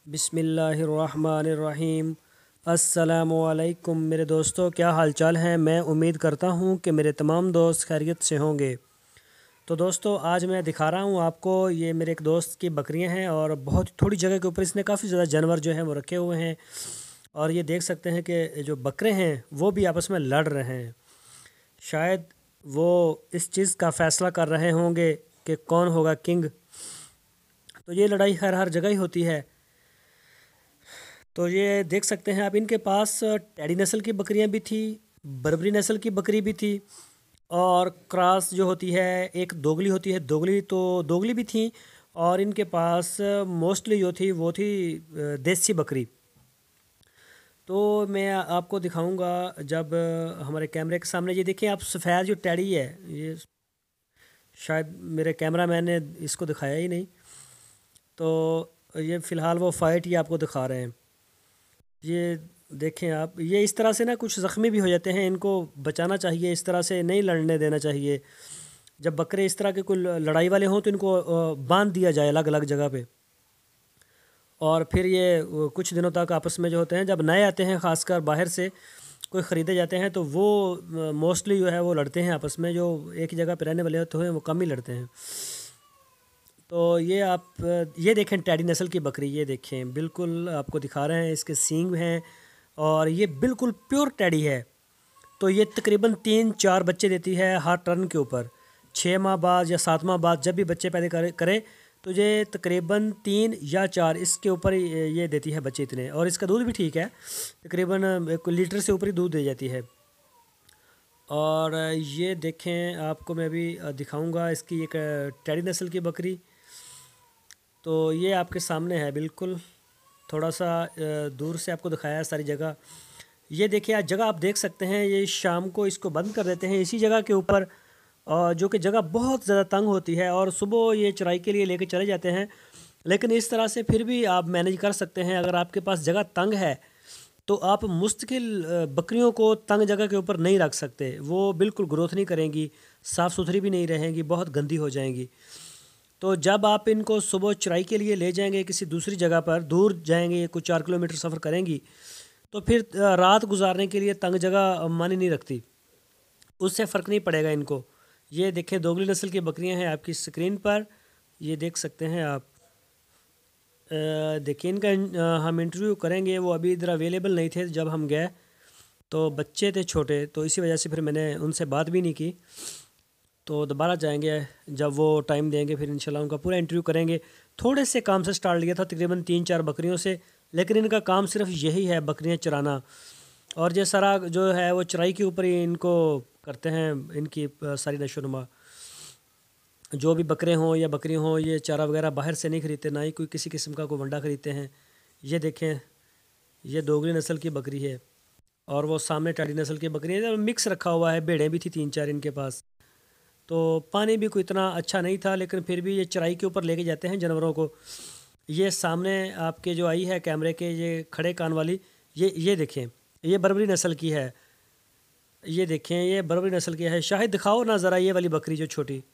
बिस्मिल्लाहिर्रहमानिर्रहीम। अस्सलामुअलैकुम मेरे दोस्तों, क्या हालचाल हैं। मैं उम्मीद करता हूँ कि मेरे तमाम दोस्त खैरियत से होंगे। तो दोस्तों, आज मैं दिखा रहा हूँ आपको, ये मेरे एक दोस्त की बकरियाँ हैं और बहुत थोड़ी जगह के ऊपर इसने काफ़ी ज़्यादा जानवर जो हैं वो रखे हुए हैं। और ये देख सकते हैं कि जो बकरे हैं वो भी आपस में लड़ रहे हैं। शायद वो इस चीज़ का फ़ैसला कर रहे होंगे कि कौन होगा किंग। तो ये लड़ाई हर जगह ही होती है। तो ये देख सकते हैं आप, इनके पास टैडी नस्ल की बकरियां भी थी, बर्बरी नस्ल की बकरी भी थी, और क्रॉस जो होती है, एक दोगली होती है, दोगली भी थी। और इनके पास मोस्टली जो थी वो थी देसी बकरी। तो मैं आपको दिखाऊंगा जब हमारे कैमरे के सामने। ये देखिए आप, सफ़ेद जो टैडी है, ये शायद मेरे कैमरा मैन ने इसको दिखाया ही नहीं। तो ये फ़िलहाल वो फ़ाइट ही आपको दिखा रहे हैं। ये देखें आप, ये इस तरह से ना कुछ ज़ख्मी भी हो जाते हैं, इनको बचाना चाहिए, इस तरह से नहीं लड़ने देना चाहिए। जब बकरे इस तरह के कोई लड़ाई वाले हों तो इनको बांध दिया जाए अलग अलग जगह पे। और फिर ये कुछ दिनों तक आपस में जो होते हैं, जब नए आते हैं ख़ासकर बाहर से कोई ख़रीदे जाते हैं, तो वो मोस्टली जो है वो लड़ते हैं आपस में। जो एक ही जगह पर रहने वाले होते हैं वो कम ही लड़ते हैं। तो ये आप ये देखें टैडी नस्ल की बकरी, ये देखें, बिल्कुल आपको दिखा रहे हैं, इसके सींग हैं और ये बिल्कुल प्योर टैडी है। तो ये तकरीबन 3-4 बच्चे देती है हर टर्न के ऊपर। 6 माह बाद या 7 माह बाद जब भी बच्चे पैदा करे तो ये तकरीबन 3 या 4 इसके ऊपर ये देती है बच्चे इतने। और इसका दूध भी ठीक है, तकरीबन 1 लीटर से ऊपर ही दूध दे जाती है। और ये देखें, आपको मैं अभी दिखाऊंगा इसकी एक टैडी नस्ल की बकरी। तो ये आपके सामने है, बिल्कुल थोड़ा सा दूर से आपको दिखाया है सारी जगह। ये देखिए आज जगह आप देख सकते हैं, ये शाम को इसको बंद कर देते हैं इसी जगह के ऊपर, जो कि जगह बहुत ज़्यादा तंग होती है। और सुबह ये चराई के लिए लेके चले जाते हैं, लेकिन इस तरह से फिर भी आप मैनेज कर सकते हैं। अगर आपके पास जगह तंग है तो आप मुस्तकिल बकरियों को तंग जगह के ऊपर नहीं रख सकते। वो बिल्कुल ग्रोथ नहीं करेंगी, साफ़ सुथरी भी नहीं रहेंगी, बहुत गंदी हो जाएंगी। तो जब आप इनको सुबह चराई के लिए ले जाएंगे किसी दूसरी जगह पर, दूर जाएंगे, कुछ 4 किलोमीटर सफ़र करेंगी, तो फिर रात गुजारने के लिए तंग जगह मानी नहीं रखती, उससे फ़र्क नहीं पड़ेगा इनको। ये देखें, दोगली नस्ल की बकरियां हैं आपकी स्क्रीन पर, ये देख सकते हैं आप। देखिए इनका हम इंटरव्यू करेंगे, वो अभी इधर अवेलेबल नहीं थे जब हम गए, तो बच्चे थे छोटे, तो इसी वजह से फिर मैंने उनसे बात भी नहीं की। तो दोबारा जाएंगे जब वो टाइम देंगे, फिर इंशाल्लाह उनका पूरा इंटरव्यू करेंगे। थोड़े से काम से स्टार्ट लिया था, तकरीबन 3-4 बकरियों से, लेकिन इनका काम सिर्फ यही है, बकरियां चराना। और ये सारा जो है वो चराई के ऊपर ही इनको करते हैं, इनकी सारी नशोनुमा। जो भी बकरे हों या बकरी हों, ये चारा वगैरह बाहर से नहीं ख़रीदते, ना ही कोई किसी किस्म का कोई वंडा ख़रीदते हैं। ये देखें, ये दोगली नस्ल की बकरी है और वो सामने टाडी नस्ल की बकरी है। मिक्स रखा हुआ है, भेड़ें भी थी 3-4 इनके पास। तो पानी भी कोई इतना अच्छा नहीं था, लेकिन फिर भी ये चराई के ऊपर लेके जाते हैं जानवरों को। ये सामने आपके जो आई है कैमरे के, ये खड़े कान वाली, ये देखें, ये बर्बरी नस्ल की है। ये देखें, ये बर्बरी नस्ल की है। शाहिद दिखाओ ना ज़रा ये वाली बकरी जो छोटी,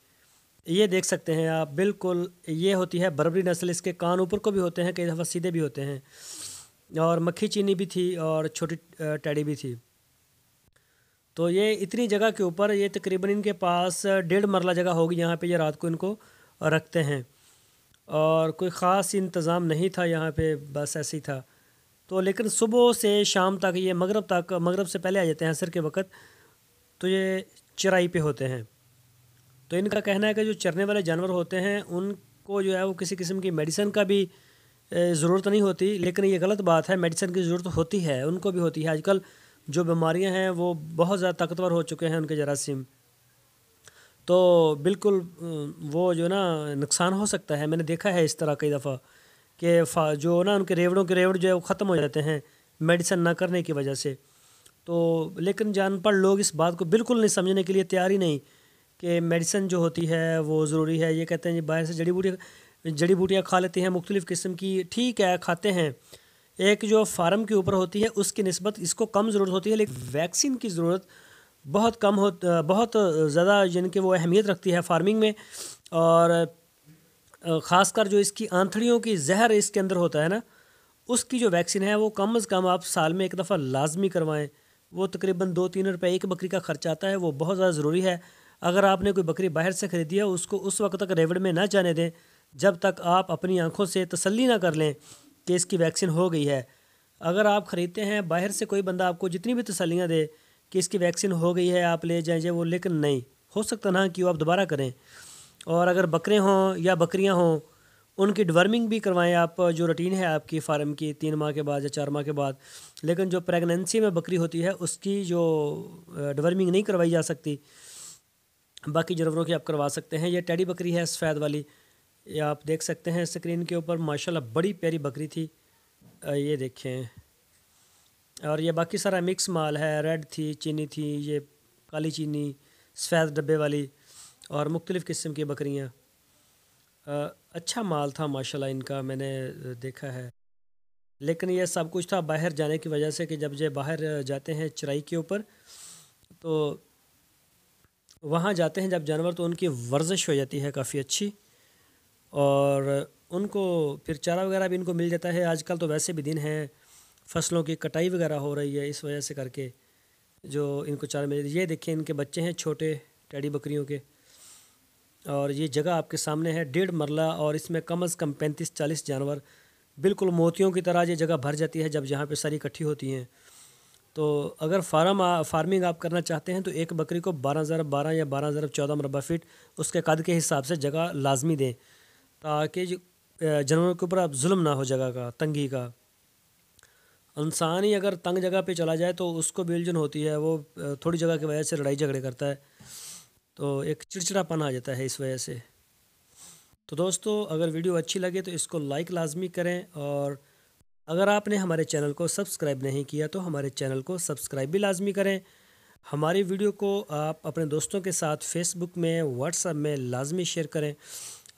ये देख सकते हैं आप, बिल्कुल ये होती है बर्बरी नस्ल। इसके कान ऊपर को भी होते हैं, कई दफ़ा सीधे भी होते हैं। और मक्खी चीनी भी थी और छोटी टैडी भी थी। तो ये इतनी जगह के ऊपर, ये तकरीबन इनके पास 1.5 मरला जगह होगी, यहाँ पे ये रात को इनको रखते हैं। और कोई ख़ास इंतज़ाम नहीं था यहाँ पे, बस ऐसे ही था। तो लेकिन सुबह से शाम तक, ये मगरब तक, मगरब से पहले आ जाते हैं असर के वक़्त, तो ये चराई पे होते हैं। तो इनका कहना है कि जो चरने वाले जानवर होते हैं उनको जो है वो किसी किस्म की मेडिसिन का भी ज़रूरत नहीं होती, लेकिन ये गलत बात है। मेडिसिन की ज़रूरत होती है, उनको भी होती है। आजकल जो बीमारियां हैं वो बहुत ज़्यादा ताकतवर हो चुके हैं उनके जरासीम, तो बिल्कुल वो जो ना नुकसान हो सकता है। मैंने देखा है इस तरह कई दफ़ा कि जो ना उनके रेवड़ों के रेवड़ जो है वो ख़त्म हो जाते हैं मेडिसिन ना करने की वजह से। तो लेकिन जानपढ़ लोग इस बात को बिल्कुल नहीं समझने के लिए तैयार ही नहीं कि मेडिसिन जो होती है वो ज़रूरी है। ये कहते हैं जी बाहर से जड़ी बूटियाँ खा लेते हैं मुख्तलिफ़ किस्म की, ठीक है खाते हैं। एक जो फार्म के ऊपर होती है उसकी निस्बत इसको कम ज़रूरत होती है, लेकिन वैक्सीन की ज़रूरत बहुत कम बहुत ज़्यादा यानी कि वो अहमियत रखती है फार्मिंग में। और ख़ासकर जो इसकी आंथड़ियों की जहर इसके अंदर होता है ना, उसकी जो वैक्सीन है वो कम से कम आप साल में एक दफ़ा लाजमी करवाएं। वो तकरीबन 2-3 रुपये एक बकरी का खर्च आता है, वो बहुत ज़्यादा ज़रूरी है। अगर आपने कोई बकरी बाहर से ख़रीदी है, उसको उस वक्त तक रेवड़ में ना जाने दें जब तक आप अपनी आंखों से तसल्ली ना कर लें कि इसकी वैक्सीन हो गई है। अगर आप ख़रीदते हैं बाहर से, कोई बंदा आपको जितनी भी तसल्लियाँ दे कि इसकी वैक्सीन हो गई है आप ले जाएँ, वो लेकिन नहीं हो सकता ना कि वो आप दोबारा करें। और अगर बकरे हों या बकरियां हों, उनकी डिवर्मिंग भी करवाएं आप, जो रूटीन है आपकी फार्म की 3 माह के बाद या 4 माह के बाद। लेकिन जो प्रेगनेंसी में बकरी होती है उसकी जो डिवर्मिंग नहीं करवाई जा सकती, बाकी जानवरों की आप करवा सकते हैं। ये टेडी बकरी है सफ़ेद वाली, ये आप देख सकते हैं स्क्रीन के ऊपर, माशाल्लाह बड़ी प्यारी बकरी थी। ये देखें, और ये बाकी सारा मिक्स माल है। रेड थी, चीनी थी, ये काली चीनी, सफ़ेद डब्बे वाली और मुख्तलिफ़ किस्म की बकरियाँ। अच्छा माल था माशाल्लाह इनका, मैंने देखा है। लेकिन ये सब कुछ था बाहर जाने की वजह से, कि जब ये बाहर जाते हैं चराई के ऊपर, तो वहाँ जाते हैं जब जानवर, तो उनकी वर्जिश हो जाती है काफ़ी अच्छी, और उनको फिर चारा वगैरह भी इनको मिल जाता है। आजकल तो वैसे भी दिन है, फसलों की कटाई वगैरह हो रही है, इस वजह से करके जो इनको चारा मिल। ये देखिए इनके बच्चे हैं छोटे टेडी बकरियों के, और ये जगह आपके सामने है 1.5 मरला, और इसमें कम से कम 35-40 जानवर, बिल्कुल मोतियों की तरह ये जगह भर जाती है जब यहाँ पे सारी इकट्ठी होती हैं। तो अगर फार्मिंग आप करना चाहते हैं तो एक बकरी को 12x12 या 12x14 मरबा फीट उसके कद के हिसाब से जगह लाजमी दें, ताकि जानवरों के ऊपर अब जुल्म ना हो जगह का, तंगी का। इंसान ही अगर तंग जगह पे चला जाए तो उसको भी उलझन होती है, वो थोड़ी जगह की वजह से लड़ाई झगड़े करता है, तो एक चिड़चिड़ापन आ जाता है इस वजह से। तो दोस्तों, अगर वीडियो अच्छी लगे तो इसको लाइक लाजमी करें, और अगर आपने हमारे चैनल को सब्सक्राइब नहीं किया तो हमारे चैनल को सब्सक्राइब भी लाजमी करें। हमारी वीडियो को आप अपने दोस्तों के साथ फेसबुक में, व्हाट्सएप में लाजमी शेयर करें।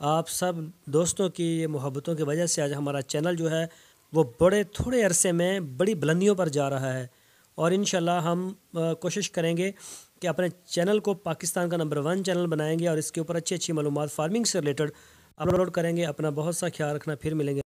आप सब दोस्तों की ये मोहब्बतों की वजह से आज हमारा चैनल जो है वो बड़े थोड़े अरसे में बड़ी बुलंदियों पर जा रहा है, और इंशाल्लाह हम कोशिश करेंगे कि अपने चैनल को पाकिस्तान का नंबर 1 चैनल बनाएंगे, और इसके ऊपर अच्छी अच्छी मालूमात फार्मिंग से रिलेटेड अपलोड करेंगे। अपना बहुत सा ख्याल रखना, फिर मिलेंगे।